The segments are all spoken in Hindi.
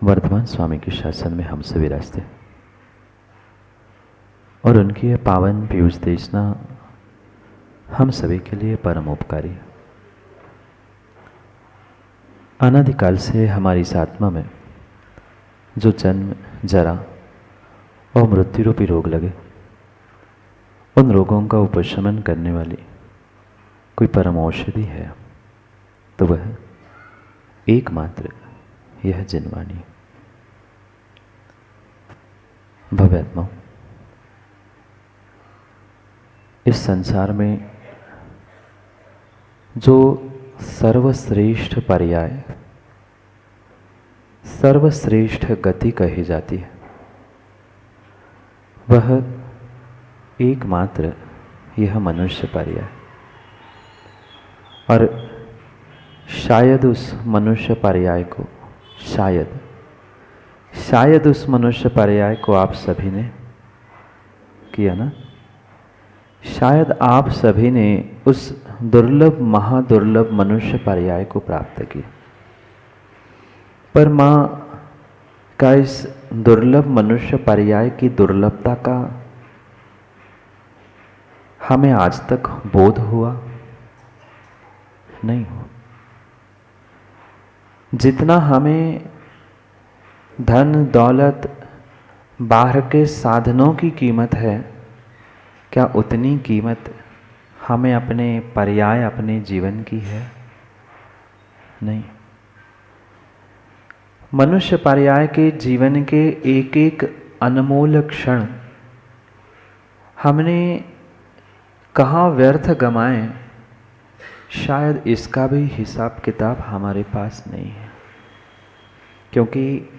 वर्धमान स्वामी के शासन में हम सभी विराजते और उनकी यह पावन पीयूष देशना हम सभी के लिए परम उपकारी है। अनादिकाल से हमारी इस आत्मा में जो जन्म, जरा और मृत्यु रूपी रोग लगे, उन रोगों का उपशमन करने वाली कोई परम औषधि है तो वह एकमात्र यह जिनवाणी। भव्यात्माओं, इस संसार में जो सर्वश्रेष्ठ पर्याय, सर्वश्रेष्ठ गति कही जाती है, वह एकमात्र यह मनुष्य पर्याय। और शायद उस मनुष्य पर्याय को शायद उस मनुष्य पर्याय को आप सभी ने किया ना। शायद आप सभी ने उस दुर्लभ महादुर्लभ मनुष्य पर्याय को प्राप्त किया, पर मां का इस दुर्लभ मनुष्य पर्याय की दुर्लभता का हमें आज तक बोध हुआ नहीं हो। जितना हमें धन दौलत बाहर के साधनों की कीमत है, क्या उतनी कीमत हमें अपने पर्याय, अपने जीवन की है? नहीं। मनुष्य पर्याय के जीवन के एक एक अनमोल क्षण हमने कहाँ व्यर्थ गंवाए, शायद इसका भी हिसाब किताब हमारे पास नहीं है। क्योंकि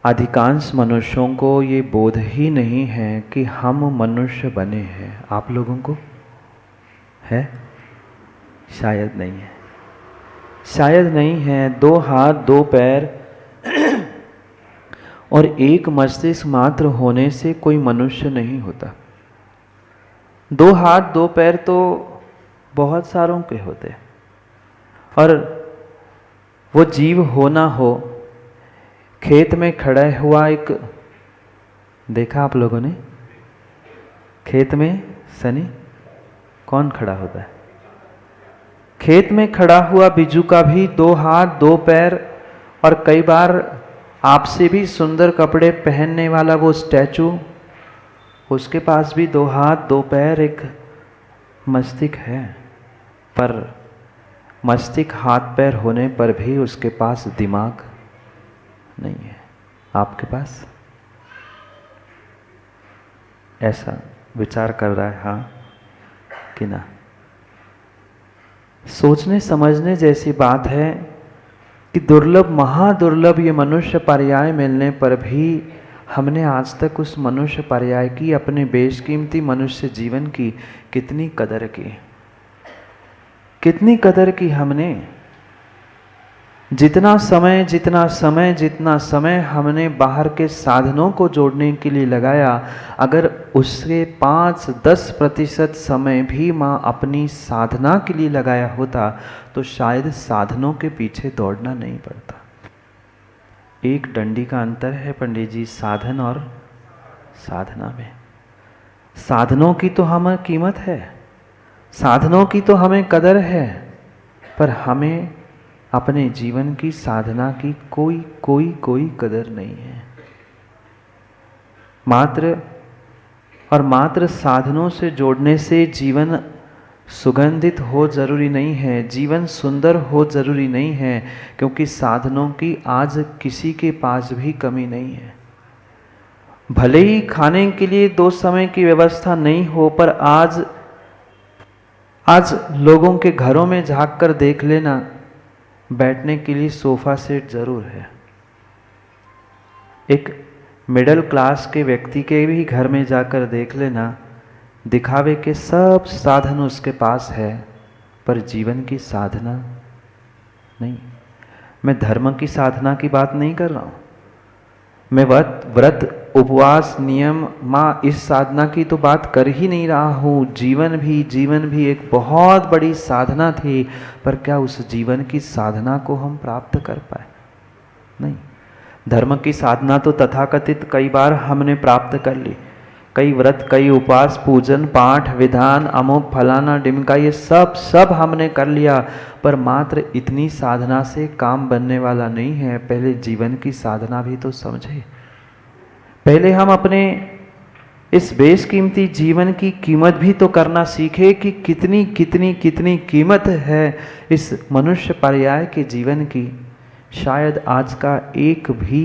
अधिकांश मनुष्यों को ये बोध ही नहीं है कि हम मनुष्य बने हैं। आप लोगों को है? शायद नहीं है, शायद नहीं है। 2 हाथ 2 पैर और एक मस्तिष्क मात्र होने से कोई मनुष्य नहीं होता। 2 हाथ 2 पैर तो बहुत सारों के होते, और वो जीव हो ना हो, खेत में खड़ा हुआ एक, देखा आप लोगों ने खेत में सनी कौन खड़ा होता है? खेत में खड़ा हुआ बिज्जू का भी 2 हाथ 2 पैर, और कई बार आपसे भी सुंदर कपड़े पहनने वाला वो स्टैचू, उसके पास भी 2 हाथ 2 पैर, एक मस्तिष्क है। पर मस्तिष्क हाथ पैर होने पर भी उसके पास दिमाग नहीं है। आपके पास ऐसा विचार कर रहा है हाँ कि ना? सोचने समझने जैसी बात है कि दुर्लभ महादुर्लभ ये मनुष्य पर्याय मिलने पर भी हमने आज तक उस मनुष्य पर्याय की, अपने बेशकीमती मनुष्य जीवन की कितनी कदर की, कितनी कदर की हमने। जितना समय हमने बाहर के साधनों को जोड़ने के लिए लगाया, अगर उसके 5-10% समय भी माँ अपनी साधना के लिए लगाया होता तो शायद साधनों के पीछे दौड़ना नहीं पड़ता। एक डंडी का अंतर है पंडित जी, साधन और साधना में। साधनों की तो हमें कीमत है, साधनों की तो हमें कदर है, पर हमें अपने जीवन की साधना की कोई कदर नहीं है। मात्र साधनों से जोड़ने से जीवन सुगंधित हो जरूरी नहीं है, जीवन सुंदर हो जरूरी नहीं है, क्योंकि साधनों की आज किसी के पास भी कमी नहीं है। भले ही खाने के लिए 2 समय की व्यवस्था नहीं हो, पर आज लोगों के घरों में झांक कर देख लेना, बैठने के लिए सोफा सेट जरूर है। एक मिडिल क्लास के व्यक्ति के भी घर में जाकर देख लेना, दिखावे के सब साधन उसके पास है, पर जीवन की साधना नहीं। मैं धर्म की साधना की बात नहीं कर रहा हूं, मैं व्रत उपवास नियम माँ इस साधना की तो बात कर ही नहीं रहा हूँ। जीवन भी एक बहुत बड़ी साधना थी, पर क्या उस जीवन की साधना को हम प्राप्त कर पाए? नहीं। धर्म की साधना तो तथाकथित कई बार हमने प्राप्त कर ली, कई व्रत, कई उपवास, पूजन, पाठ, विधान, अमुक फलाना डिमका, ये सब हमने कर लिया, पर मात्र इतनी साधना से काम बनने वाला नहीं है। पहले जीवन की साधना भी तो समझे। पहले हम अपने इस बेशकीमती जीवन की कीमत भी तो करना सीखे कि कितनी कितनी कितनी कीमत है इस मनुष्य पर्याय के जीवन की। शायद आज का एक भी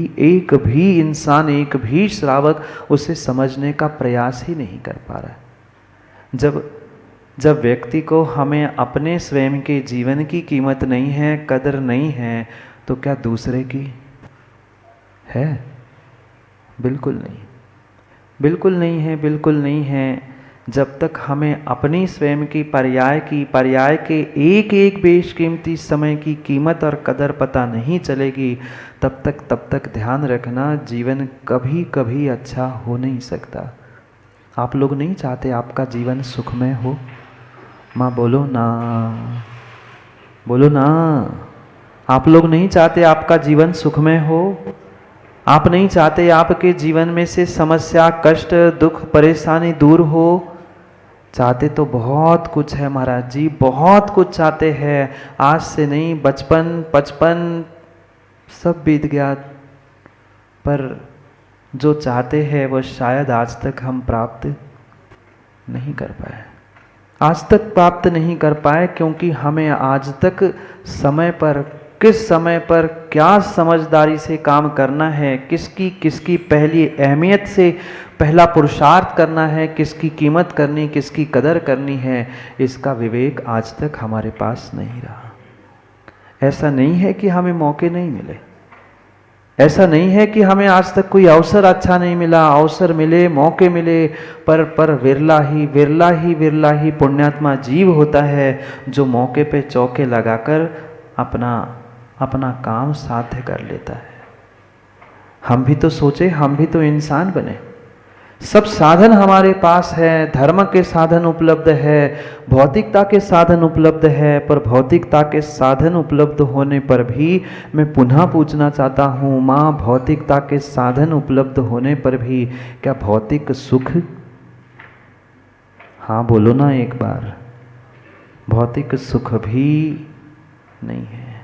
इंसान, एक भी श्रावक उसे समझने का प्रयास ही नहीं कर पा रहा है। जब व्यक्ति को हमें अपने स्वयं के जीवन की कीमत नहीं है, कदर नहीं है, तो क्या दूसरे की है? बिल्कुल नहीं, बिल्कुल नहीं है, बिल्कुल नहीं है। जब तक हमें अपनी स्वयं की पर्याय के एक एक बेशकीमती समय की कीमत और कदर पता नहीं चलेगी, तब तक ध्यान रखना, जीवन कभी कभी अच्छा हो नहीं सकता। आप लोग नहीं चाहते आपका जीवन सुखमय हो? माँ बोलो ना, बोलो ना। आप लोग नहीं चाहते आपका जीवन सुखमय हो? आप नहीं चाहते आपके जीवन में से समस्या, कष्ट, दुख, परेशानी दूर हो? चाहते तो बहुत कुछ है महाराज जी, बहुत कुछ चाहते हैं। आज से नहीं, बचपन 55 सब बीत गया, पर जो चाहते हैं वो शायद आज तक हम प्राप्त नहीं कर पाए। आज तक प्राप्त नहीं कर पाए क्योंकि हमें आज तक समय पर, किस समय पर क्या समझदारी से काम करना है, किसकी पहली अहमियत से पहला पुरुषार्थ करना है, किसकी कीमत करनी, किसकी कदर करनी है, इसका विवेक आज तक हमारे पास नहीं रहा। ऐसा नहीं है कि हमें मौके नहीं मिले, ऐसा नहीं है कि हमें आज तक कोई अवसर अच्छा नहीं मिला। अवसर मिले, मौके मिले, पर विरला ही पुण्यात्मा जीव होता है जो मौके पे चौके लगाकर अपना काम साध्य कर लेता है। हम भी तो सोचे, हम भी तो इंसान बने। सब साधन हमारे पास है, धर्म के साधन उपलब्ध है, भौतिकता के साधन उपलब्ध है, पर भौतिकता के साधन उपलब्ध होने पर भी मैं पुनः पूछना चाहता हूँ, माँ, भौतिकता के साधन उपलब्ध होने पर भी क्या भौतिक सुख? हाँ बोलो ना एक बार। भौतिक सुख भी नहीं है,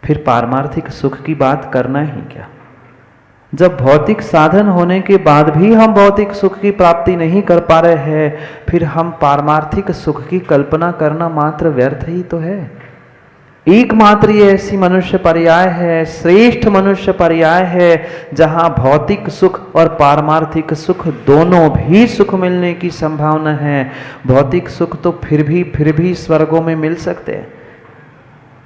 फिर पारमार्थिक सुख की बात करना ही क्या? जब भौतिक साधन होने के बाद भी हम भौतिक सुख की प्राप्ति नहीं कर पा रहे हैं, फिर हम पारमार्थिक सुख की कल्पना करना मात्र व्यर्थ ही तो है। एकमात्र ये ऐसी मनुष्य पर्याय है, श्रेष्ठ मनुष्य पर्याय है, जहां भौतिक सुख और पारमार्थिक सुख दोनों भी सुख मिलने की संभावना है। भौतिक सुख तो फिर भी स्वर्गों में मिल सकते हैं,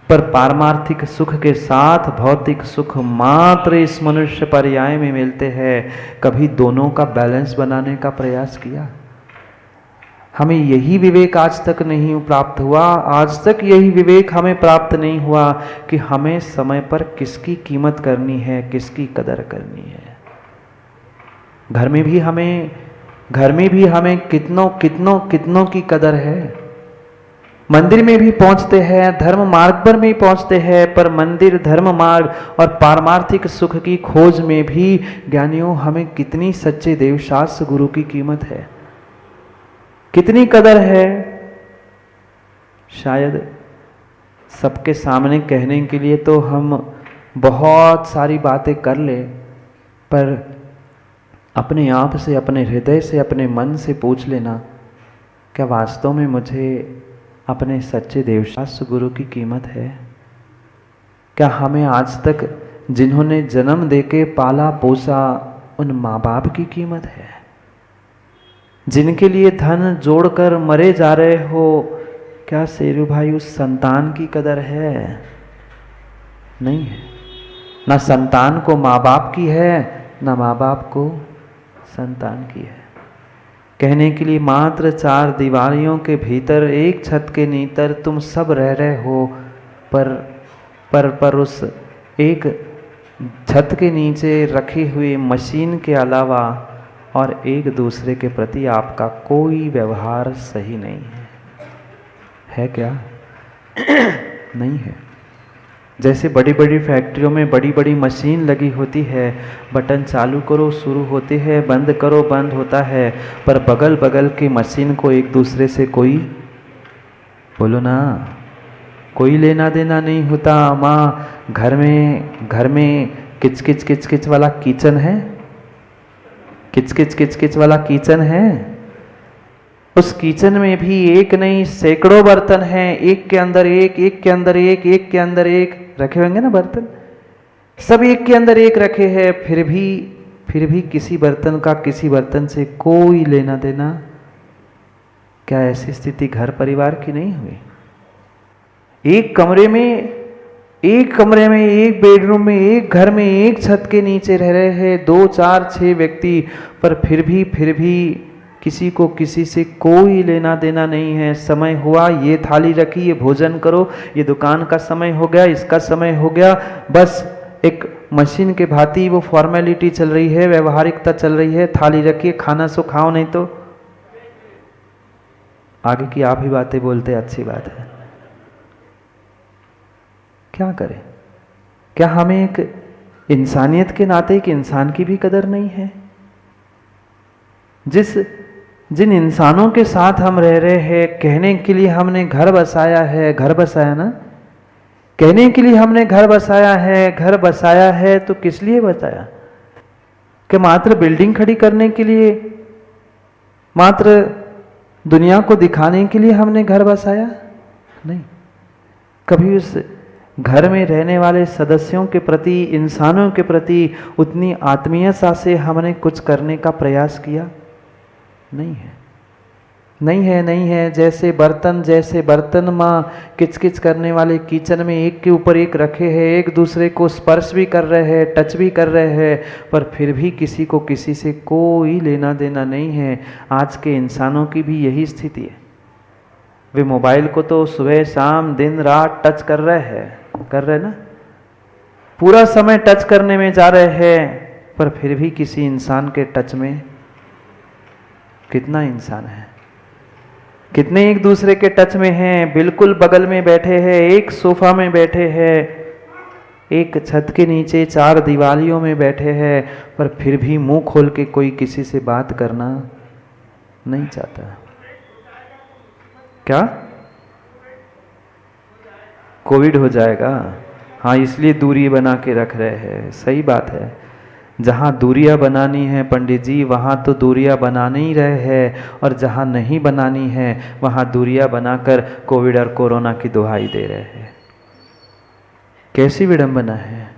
पर पारमार्थिक सुख के साथ भौतिक सुख मात्र इस मनुष्य पर्याय में मिलते हैं। कभी दोनों का बैलेंस बनाने का प्रयास किया? हमें यही विवेक आज तक नहीं प्राप्त हुआ, आज तक यही विवेक हमें प्राप्त नहीं हुआ कि हमें समय पर किसकी कीमत करनी है, किसकी कदर करनी है। घर में भी हमें कितनों की कदर है। मंदिर में भी पहुंचते हैं, धर्म मार्ग पर भी पहुंचते हैं, पर मंदिर, धर्म मार्ग और पारमार्थिक सुख की खोज में भी ज्ञानियों हमें कितनी सच्चे देवशास्त्र गुरु की कीमत है, कितनी कदर है। शायद सबके सामने कहने के लिए तो हम बहुत सारी बातें कर ले, पर अपने आप से, अपने हृदय से, अपने मन से पूछ लेना, क्या वास्तव में मुझे अपने सच्चे देवशास्त्र गुरु की कीमत है? क्या हमें आज तक जिन्होंने जन्म देके पाला पोसा उन माँ बाप की कीमत है? जिनके लिए धन जोड़कर मरे जा रहे हो, क्या शेरू भाई उस संतान की कदर है? नहीं है। ना संतान को माँ बाप की है, ना माँ बाप को संतान की है। कहने के लिए मात्र 4 दीवारियों के भीतर, एक छत के नीतर तुम सब रह रहे हो, पर उस एक छत के नीचे रखी हुई मशीन के अलावा और एक दूसरे के प्रति आपका कोई व्यवहार सही नहीं है क्या? नहीं है। जैसे बड़ी बड़ी फैक्ट्रियों में बड़ी बड़ी मशीन लगी होती है, बटन चालू करो शुरू होते हैं, बंद करो बंद होता है, पर बगल बगल की मशीन को एक दूसरे से कोई, बोलो ना, कोई लेना देना नहीं होता। माँ घर में किच किच किच किच वाला किचन है, किच किच किच किच वाला किचन है, उस किचन में भी एक नहीं सैकड़ों बर्तन हैं, एक के अंदर एक, एक के अंदर एक, एक के अंदर एक रखे होंगे ना बर्तन, सब एक के अंदर एक रखे हैं, फिर भी किसी बर्तन का किसी बर्तन से कोई लेना देना। क्या ऐसी स्थिति घर परिवार की नहीं हुई? एक कमरे में, एक बेडरूम में, एक घर में, एक छत के नीचे रह रहे हैं 2, 4, 6 व्यक्ति, पर फिर भी किसी को किसी से कोई लेना देना नहीं है। समय हुआ, ये थाली रखी, ये भोजन करो, ये दुकान का समय हो गया, इसका समय हो गया, बस एक मशीन के भांति वो फॉर्मेलिटी चल रही है, व्यवहारिकता चल रही है। थाली रखिए, खाना सो खाओ, नहीं तो आगे की आप ही बातें बोलते, अच्छी बात है। क्या करें? क्या हमें एक इंसानियत के नाते एक इंसान की भी कदर नहीं है? जिन इंसानों के साथ हम रह रहे हैं, कहने के लिए हमने घर बसाया है, घर बसाया ना, कहने के लिए हमने घर बसाया है तो किस लिए बसाया? कि मात्र बिल्डिंग खड़ी करने के लिए, मात्र दुनिया को दिखाने के लिए हमने घर बसाया? नहीं। कभी उस घर में रहने वाले सदस्यों के प्रति, इंसानों के प्रति उतनी आत्मीयता से हमने कुछ करने का प्रयास किया? नहीं है। जैसे बर्तन माँ किचकिच करने वाले किचन में एक के ऊपर एक रखे हैं, एक दूसरे को स्पर्श भी कर रहे हैं, टच भी कर रहे हैं, पर फिर भी किसी को किसी से कोई लेना देना नहीं है। आज के इंसानों की भी यही स्थिति है। वे मोबाइल को तो सुबह शाम दिन रात टच कर रहे ना, पूरा समय टच करने में जा रहे हैं, पर फिर भी किसी इंसान के टच में कितना इंसान है, कितने एक दूसरे के टच में हैं, बिल्कुल बगल में बैठे हैं, एक सोफा में बैठे हैं, एक छत के नीचे 4 दीवालियों में बैठे हैं, पर फिर भी मुंह खोल के कोई किसी से बात करना नहीं चाहता। क्या? कोविड हो जाएगा? हाँ, इसलिए दूरी बना के रख रहे हैं। सही बात है। जहाँ दूरियां बनानी है पंडित जी, वहाँ तो दूरियां बना नहीं रहे हैं, और जहाँ नहीं बनानी है वहाँ दूरियां बनाकर कोविड और कोरोना की दुहाई दे रहे हैं। कैसी विडंबना है,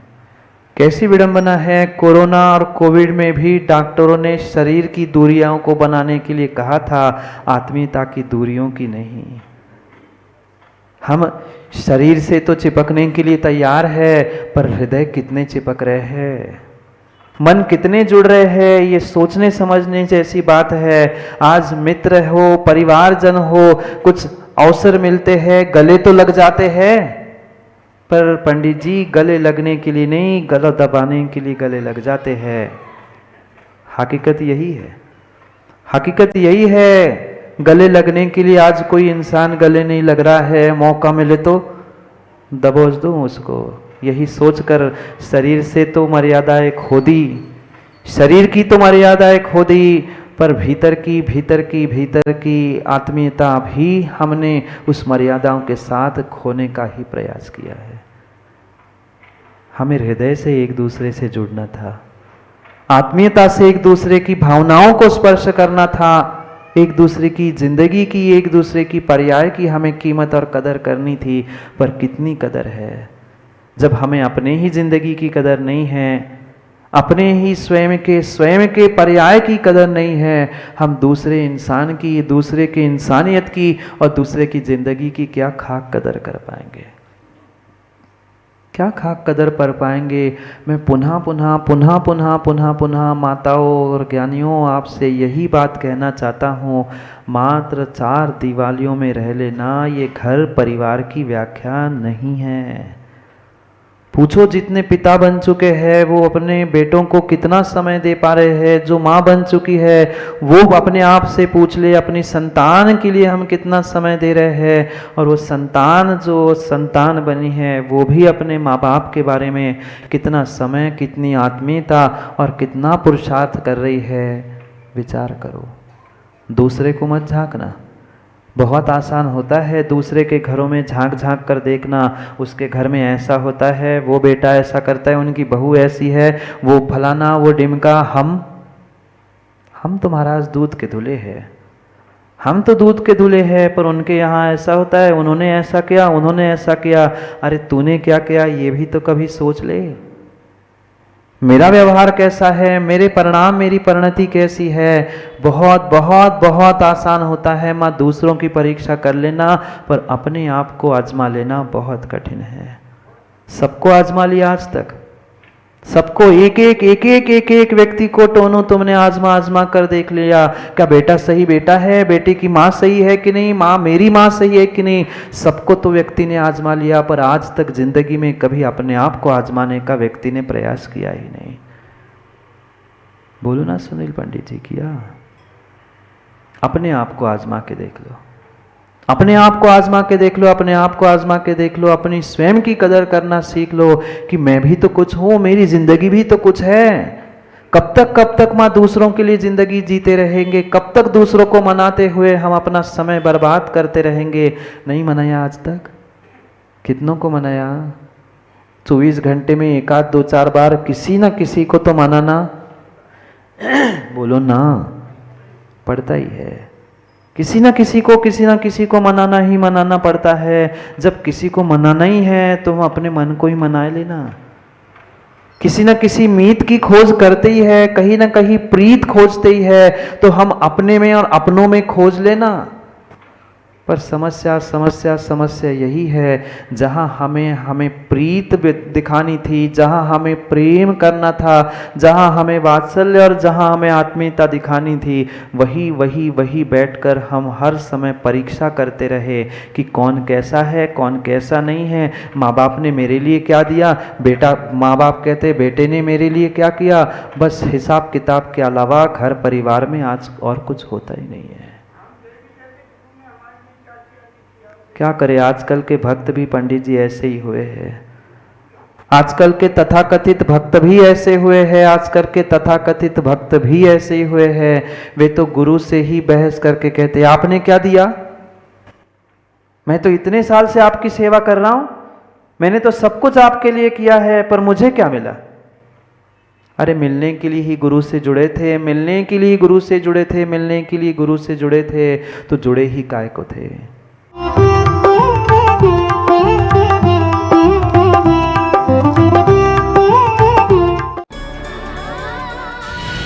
कैसी विडंबना है। कोरोना और कोविड में भी डॉक्टरों ने शरीर की दूरियों को बनाने के लिए कहा था, आत्मीयता की दूरियों की नहीं। हम शरीर से तो चिपकने के लिए तैयार है, पर हृदय कितने चिपक रहे हैं, मन कितने जुड़ रहे हैं, ये सोचने समझने जैसी बात है। आज मित्र हो, परिवारजन हो, कुछ अवसर मिलते हैं, गले तो लग जाते हैं, पर पंडित जी गले लगने के लिए नहीं, गला दबाने के लिए गले लग जाते हैं। हकीकत यही है, हकीकत यही है। गले लगने के लिए आज कोई इंसान गले नहीं लग रहा है, मौका मिले तो दबोच दूं उसको, यही सोचकर शरीर से तो मर्यादाएं खो दी, शरीर की तो मर्यादाएं खो दी, पर भीतर की आत्मीयता भी हमने उस मर्यादाओं के साथ खोने का ही प्रयास किया है। हमें हृदय से एक दूसरे से जुड़ना था, आत्मीयता से एक दूसरे की भावनाओं को स्पर्श करना था, एक दूसरे की जिंदगी की, एक दूसरे की पर्याय की हमें कीमत और कदर करनी थी। पर कितनी कदर है जब हमें अपने ही जिंदगी की कदर नहीं है, अपने ही स्वयं के पर्याय की कदर नहीं है। हम दूसरे इंसान की, दूसरे के इंसानियत की और दूसरे की जिंदगी की क्या खाक कदर कर पाएंगे, क्या खाक कदर कर पाएंगे। मैं पुनः माताओं और ज्ञानियों आपसे यही बात कहना चाहता हूँ, मात्र 4 दीवालियों में रह लेना ये घर परिवार की व्याख्या नहीं है। पूछो जितने पिता बन चुके हैं वो अपने बेटों को कितना समय दे पा रहे हैं, जो माँ बन चुकी है वो अपने आप से पूछ ले अपनी संतान के लिए हम कितना समय दे रहे हैं, और वो संतान जो संतान बनी है वो भी अपने माँ बाप के बारे में कितना समय, कितनी आत्मीयता और कितना पुरुषार्थ कर रही है। विचार करो, दूसरे को मत झांकना। बहुत आसान होता है दूसरे के घरों में झांक झांक कर देखना, उसके घर में ऐसा होता है, वो बेटा ऐसा करता है, उनकी बहू ऐसी है, वो फलाना, वो डिमका। हम तो महाराज दूध के धुले हैं, हम तो दूध के धुले हैं, पर उनके यहाँ ऐसा होता है, उन्होंने ऐसा किया, उन्होंने ऐसा किया। अरे तूने क्या किया ये भी तो कभी सोच ले। मेरा व्यवहार कैसा है, मेरे परिणाम, मेरी परिणति कैसी है। बहुत बहुत बहुत आसान होता है माँ दूसरों की परीक्षा कर लेना, पर अपने आप को आजमा लेना बहुत कठिन है। सबको आजमा लिया आज तक, सबको एक एक व्यक्ति को टोनो तुमने आजमा आजमा कर देख लिया। क्या बेटा सही बेटा है, बेटे की माँ सही है कि नहीं, माँ मेरी माँ सही है कि नहीं, सबको तो व्यक्ति ने आजमा लिया, पर आज तक जिंदगी में कभी अपने आप को आजमाने का व्यक्ति ने प्रयास किया ही नहीं। बोलो ना सुनील पंडित जी, किया? अपने आप को आजमा के देख लो, अपने आप को आजमा के देख लो, अपने आप को आजमा के देख लो, अपनी स्वयं की कदर करना सीख लो कि मैं भी तो कुछ हूं, मेरी जिंदगी भी तो कुछ है। कब तक माँ दूसरों के लिए जिंदगी जीते रहेंगे? कब तक दूसरों को मनाते हुए हम अपना समय बर्बाद करते रहेंगे? नहीं मनाया आज तक? कितनों को मनाया? 24 घंटे में एक आध 2-4 बार किसी ना किसी को तो मनाना बोलो ना पड़ता ही है। किसी ना किसी को मनाना ही मनाना पड़ता है। जब किसी को मनाना ही है तो हम अपने मन को ही मना लेना। किसी ना किसी मीत की खोज करते ही है, कहीं ना कहीं प्रीत खोजते ही है, तो हम अपने में और अपनों में खोज लेना। पर समस्या यही है, जहाँ हमें प्रीत दिखानी थी, जहाँ हमें प्रेम करना था, जहाँ हमें वात्सल्य और जहाँ हमें आत्मीयता दिखानी थी, वही बैठकर हम हर समय परीक्षा करते रहे कि कौन कैसा है, कौन कैसा नहीं है। माँ बाप ने मेरे लिए क्या दिया, माँ बाप कहते बेटे ने मेरे लिए क्या किया। बस हिसाब किताब के अलावा घर परिवार में आज और कुछ होता ही नहीं है। क्या करे, आजकल के भक्त भी पंडित जी ऐसे ही हुए हैं। आजकल के तथाकथित भक्त भी ऐसे हुए हैं, आजकल के तथाकथित भक्त भी ऐसे ही हुए हैं। वे तो गुरु से ही बहस करके कहते आपने क्या दिया, मैं तो इतने साल से आपकी सेवा कर रहा हूं, मैंने तो सब कुछ आपके लिए किया है, पर मुझे क्या मिला। अरे मिलने के लिए ही गुरु से जुड़े थे, मिलने के लिए गुरु से जुड़े थे, मिलने के लिए गुरु से जुड़े थे, तो जुड़े ही काय को थे।